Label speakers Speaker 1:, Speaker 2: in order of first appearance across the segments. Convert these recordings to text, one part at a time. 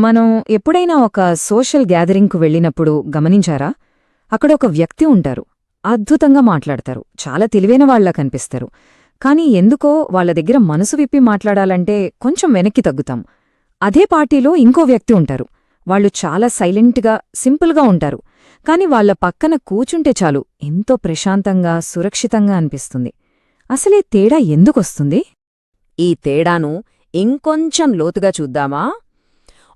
Speaker 1: మనం ఎప్పుడైనా ఒక సోషల్ గ్యాదరింగ్కు వెళ్ళినప్పుడు గమనించారా? అక్కడ ఒక వ్యక్తి ఉంటారు. అద్భుతంగా మాట్లాడతారు. చాలా తెలివైన వాళ్ళ కనిపిస్తారు. కానీ ఎందుకో వాళ్ళ దగ్గర మనసు విప్పి మాట్లాడాలంటే కొంచెం వెనక్కి తగ్గుతాం. అదే పార్టీలో ఇంకో వ్యక్తి ఉంటారు. వాళ్ళు చాలా సైలెంట్గా, సింపుల్గా ఉంటారు. కాని వాళ్ళ పక్కన కూచుంటే చాలు ఎంతో ప్రశాంతంగా, సురక్షితంగా అనిపిస్తుంది. అసలీ తేడా ఎందుకొస్తుంది?
Speaker 2: ఈ తేడాను ఇంకొంచెం లోతుగా చూద్దామా?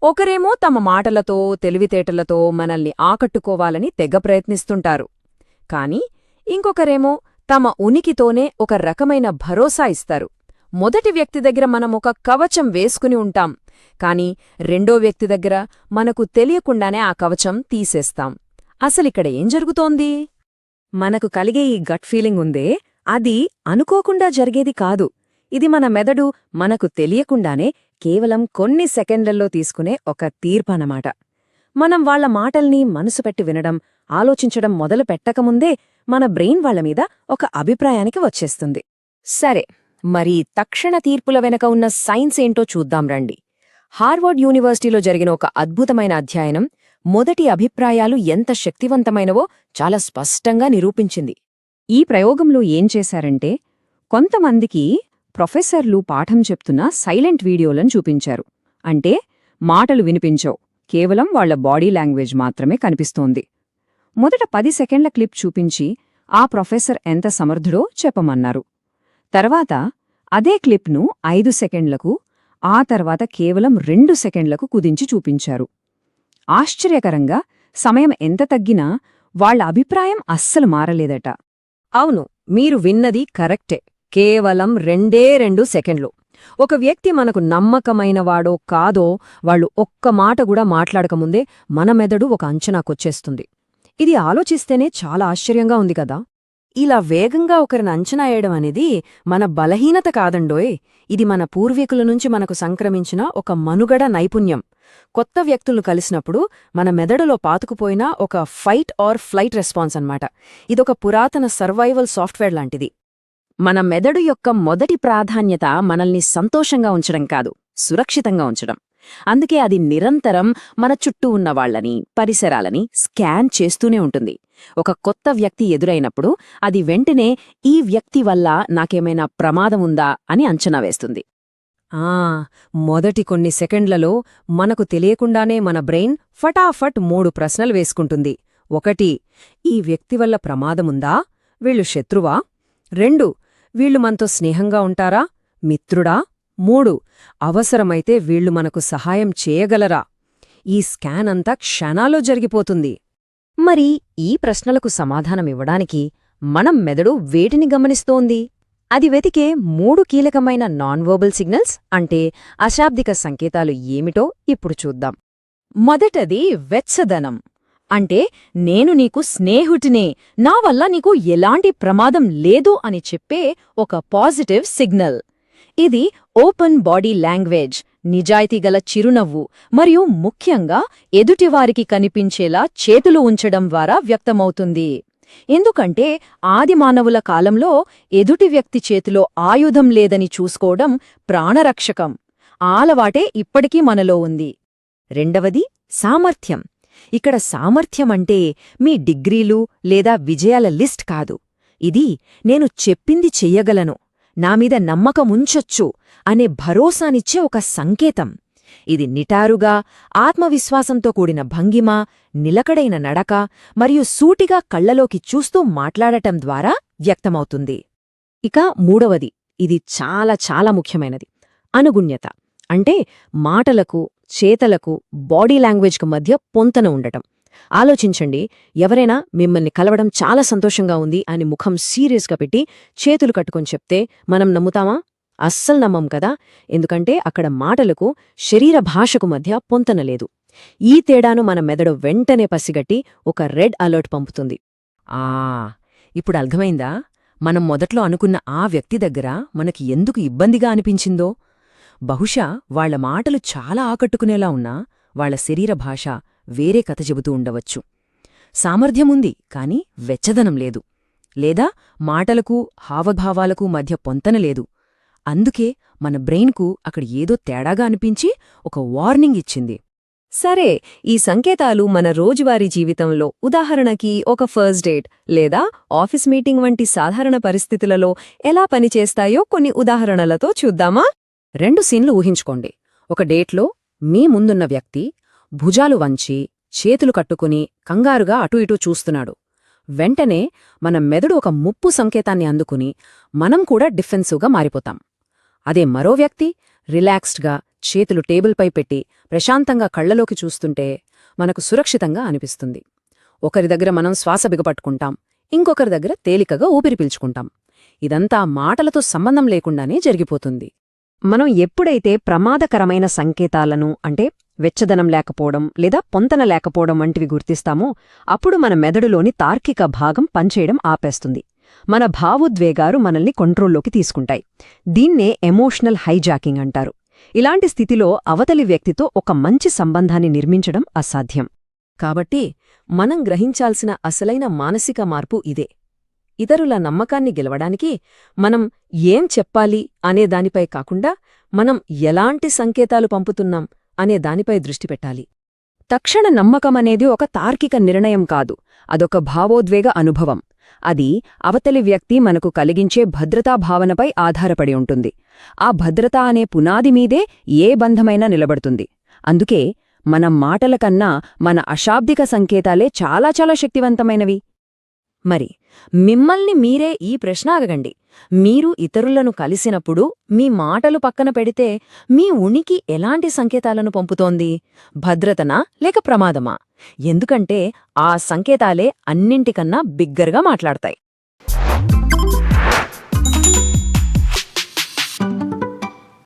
Speaker 2: ఒకరేమో తమ మాటలతో, తెలివితేటలతో మనల్ని ఆకట్టుకోవాలని తెగ ప్రయత్నిస్తుంటారు. కాని ఇంకొకరేమో తమ ఉనికితోనే ఒక రకమైన భరోసా ఇస్తారు. మొదటి వ్యక్తి దగ్గర మనం ఒక కవచం వేసుకుని ఉంటాం, కాని రెండో వ్యక్తి దగ్గర మనకు తెలియకుండానే ఆ కవచం తీసేస్తాం. అసలిక్కడ ఏం జరుగుతోంది?
Speaker 1: మనకు కలిగే ఈ గట్ ఫీలింగ్ ఉందే, అది అనుకోకుండా జరిగేది కాదు. ఇది మన మెదడు మనకు తెలియకుండానే కేవలం కొన్ని సెకండ్లలో తీసుకునే ఒక తీర్పనమాట. మనం వాళ్ల మాటల్ని మనసు పెట్టి వినడం, ఆలోచించడం మొదలు పెట్టకముందే మన బ్రెయిన్ వాళ్లమీద ఒక అభిప్రాయానికి వచ్చేస్తుంది. సరే, మరి తక్షణ తీర్పుల వెనక ఉన్న సైన్స్ ఏంటో చూద్దాం రండి. హార్వర్డ్ యూనివర్సిటీలో జరిగిన ఒక అద్భుతమైన అధ్యయనం మొదటి అభిప్రాయాలు ఎంత శక్తివంతమైనవో చాలా స్పష్టంగా నిరూపించింది. ఈ ప్రయోగంలో ఏం చేశారంటే, కొంతమందికి ప్రొఫెసర్లు పాఠం చెప్తున్న సైలెంట్ వీడియోలను చూపించారు. అంటే మాటలు వినిపించవు, కేవలం వాళ్ల బాడీ లాంగ్వేజ్ మాత్రమే కనిపిస్తోంది. మొదట 10 సెకండ్ల క్లిప్ చూపించి ఆ ప్రొఫెసర్ ఎంత సమర్థుడో చెప్పమన్నారు. తర్వాత అదే క్లిప్ను 5 సెకండ్లకు, ఆ తర్వాత కేవలం 2 సెకండ్లకు కుదించి చూపించారు. ఆశ్చర్యకరంగా సమయం ఎంత తగ్గినా వాళ్ల అభిప్రాయం అస్సలు మారలేదట.
Speaker 2: అవును, మీరు విన్నది కరెక్టే. కేవలం 2 సెకండ్లు. ఒక వ్యక్తి మనకు నమ్మకమైనవాడో కాదో వాళ్ళు ఒక్క మాట కూడా మాట్లాడకముందే మన మెదడు ఒక అంచనాకొచ్చేస్తుంది. ఇది ఆలోచిస్తేనే చాలా ఆశ్చర్యంగా ఉంది కదా. ఇలా వేగంగా ఒకరిని అంచనా వేయడం అనేది మన బలహీనత కాదండోయ్, ఇది మన పూర్వీకుల నుంచి మనకు సంక్రమించిన ఒక మనుగడ నైపుణ్యం. కొత్త వ్యక్తులను కలిసినప్పుడు మన మెదడులో పాతుకుపోయిన ఒక ఫైట్ ఆర్ ఫ్లైట్ రెస్పాన్స్ అన్నమాట. ఇదొక పురాతన సర్వైవల్ సాఫ్ట్వేర్ లాంటిది. మన మెదడు యొక్క మొదటి ప్రాధాన్యత మనల్ని సంతోషంగా ఉంచడం కాదు, సురక్షితంగా ఉంచడం. అందుకే అది నిరంతరం మన చుట్టూ ఉన్నవాళ్లని, పరిసరాలని స్కాన్ చేస్తూనే ఉంటుంది. ఒక కొత్త వ్యక్తి ఎదురైనప్పుడు అది వెంటనే ఈ వ్యక్తి వల్ల నాకేమైనా ప్రమాదం ఉందా అని అంచనా వేస్తుంది.
Speaker 1: మొదటి కొన్ని సెకండ్లలో మనకు తెలియకుండానే మన బ్రెయిన్ ఫటాఫట్ 3 ప్రశ్నలు వేసుకుంటుంది. 1. ఈ వ్యక్తి వల్ల ప్రమాదముందా? వీళ్ళు శత్రువా? 2. వీళ్ళు మనతో స్నేహంగా ఉంటారా? మిత్రుడా? 3. అవసరమైతే వీళ్ళు మనకు సహాయం చేయగలరా? ఈ స్కాన్ అంతా క్షణాల్లో జరిగిపోతుంది. మరి ఈ ప్రశ్నలకు సమాధానమివ్వడానికి మనం మెదడు వేటిని గమనిస్తోంది? అది వెతికే 3 కీలకమైన నాన్ వర్బల్ సిగ్నల్స్, అంటే అశాబ్దిక సంకేతాలు ఏమిటో ఇప్పుడు చూద్దాం. మొదటది వెచ్చదనం. అంటే నేను నీకు స్నేహితునే, నా వల్ల నీకు ఎలాంటి ప్రమాదం లేదు అని చెప్పే ఒక పాజిటివ్ సిగ్నల్. ఇది ఓపెన్ బాడీ లాంగ్వేజ్, నిజాయితీగల చిరునవ్వు మరియు ముఖ్యంగా ఎదుటివారికి కనిపించేలా చేతులు ఉంచడం ద్వారా వ్యక్తమవుతుంది. ఎందుకంటే ఆదిమానవుల కాలంలో ఎదుటి వ్యక్తి చేతిలో ఆయుధం లేదని చూసుకోవడం ప్రాణరక్షకం. ఆలవాటే ఇప్పటికీ మనలో ఉంది. రెండవది సామర్థ్యం. ఇక్కడ సామర్థ్యమంటే మీ డిగ్రీలు లేదా విజయాల లిస్ట్ కాదు. ఇది నేను చెప్పింది చెయ్యగలను, నామీద నమ్మకముంచొచ్చు అనే భరోసానిచ్చే ఒక సంకేతం. ఇది నిటారుగా, ఆత్మవిశ్వాసంతో కూడిన భంగిమ, నిలకడైన నడక మరియు సూటిగా కళ్లలోకి చూస్తూ మాట్లాడటం ద్వారా వ్యక్తమవుతుంది. ఇక మూడవది, ఇది చాలా చాలా ముఖ్యమైనది, అనుగుణ్యత. అంటే మాటలకు, చేతలకు, బాడీ లాంగ్వేజ్కు మధ్య పొంతన ఉండటం. ఆలోచించండి, ఎవరైనా మిమ్మల్ని కలవడం చాలా సంతోషంగా ఉంది అని ముఖం సీరియస్గా పెట్టి చేతులు కట్టుకొని చెప్తే మనం నమ్ముతామా? అస్సలు నమ్మం కదా. ఎందుకంటే అక్కడ మాటలకు, శరీర భాషకు మధ్య పొంతనలేదు. ఈ తేడాను మన మెదడు వెంటనే పసిగట్టి ఒక రెడ్ అలర్ట్ పంపుతుంది. ఇప్పుడు అర్థమైందా? మనం మొదట్లో అనుకున్న ఆ వ్యక్తి దగ్గర మనకి ఎందుకు ఇబ్బందిగా అనిపించిందో? బహుశా వాళ్ల మాటలు చాలా ఆకట్టుకునేలా ఉన్నా వాళ్ల శరీర భాష వేరే కథ చెబుతూ ఉండవచ్చు. సామర్థ్యముంది, కాని వెచ్చదనం లేదు. లేదా మాటలకు, హావభావాలకు మధ్య పొంతన లేదు. అందుకే మన బ్రెయిన్కు అక్కడ ఏదో తేడాగా అనిపించి ఒక వార్నింగ్ ఇచ్చింది.
Speaker 2: సరే, ఈ సంకేతాలు మన రోజువారీ జీవితంలో, ఉదాహరణకి ఒక ఫస్ట్ డేట్ లేదా ఆఫీస్ మీటింగ్ వంటి సాధారణ పరిస్థితులలో ఎలా పనిచేస్తాయో కొన్ని ఉదాహరణలతో చూద్దామా?
Speaker 1: 2 సీన్లు ఊహించుకోండి. ఒక డేట్లో మీ ముందున్న వ్యక్తి భుజాలు వంచి, చేతులు కట్టుకుని కంగారుగా అటూ ఇటూ చూస్తున్నాడు. వెంటనే మన మెదడు ఒక ముప్పు సంకేతాన్ని అందుకుని మనం కూడా డిఫెన్సివ్గా మారిపోతాం. అదే మరో వ్యక్తి రిలాక్స్డ్గా చేతులు టేబుల్పై పెట్టి ప్రశాంతంగా కళ్లలోకి చూస్తుంటే మనకు సురక్షితంగా అనిపిస్తుంది. ఒకరి దగ్గర మనం శ్వాస బిగపట్టుకుంటాం, ఇంకొకరి దగ్గర తేలికగా ఊపిరి పీల్చుకుంటాం. ఇదంతా మాటలతో సంబంధం లేకుండానే జరిగిపోతుంది.
Speaker 2: మనం ఎప్పుడైతే ప్రమాదకరమైన సంకేతాలను, అంటే వెచ్చదనం లేకపోవడం లేదా పొంతన లేకపోవడం వంటివి గుర్తిస్తామో అప్పుడు మన మెదడులోని తార్కిక భాగం పనిచేయడం ఆపేస్తుంది. మన భావోద్వేగాలు మనల్ని కంట్రోల్లోకి తీసుకుంటాయి. దీన్నే ఎమోషనల్ హైజాకింగ్ అంటారు. ఇలాంటి స్థితిలో అవతలి వ్యక్తితో ఒక మంచి సంబంధాన్ని నిర్మించడం అసాధ్యం.
Speaker 1: కాబట్టి మనం గ్రహించాల్సిన అసలైన మానసిక మార్పు ఇదే. ఇతరుల నమ్మకాన్ని గెలవడానికి మనం ఏం చెప్పాలి అనే దానిపై కాకుండా మనం ఎలాంటి సంకేతాలు పంపుతున్నాం అనే దానిపై దృష్టి పెట్టాలి.
Speaker 2: తక్షణ నమ్మకమనేది ఒక తార్కిక నిర్ణయం కాదు, అదొక భావోద్వేగ అనుభవం. అది అవతలి వ్యక్తి మనకు కలిగించే భద్రతా భావనపై ఆధారపడి ఉంటుంది. ఆ భద్రత అనే పునాది మీదే ఏ బంధమైనా నిలబడుతుంది. అందుకే మన మాటల కన్నా మన అశాబ్దిక సంకేతాలే చాలా చాలా శక్తివంతమైనవి.
Speaker 1: మరి మిమ్మల్ని మీరే ఈ ప్రశ్న అడగండి. మీరు ఇతరులను కలిసినప్పుడు మీ మాటలు పక్కన పెడితే మీ ఉనికి ఎలాంటి సంకేతాలను పంపుతోంది? భద్రతనా లేక ప్రమాదమా? ఎందుకంటే ఆ సంకేతాలే అన్నింటికన్నా బిగ్గరగా మాట్లాడతాయి.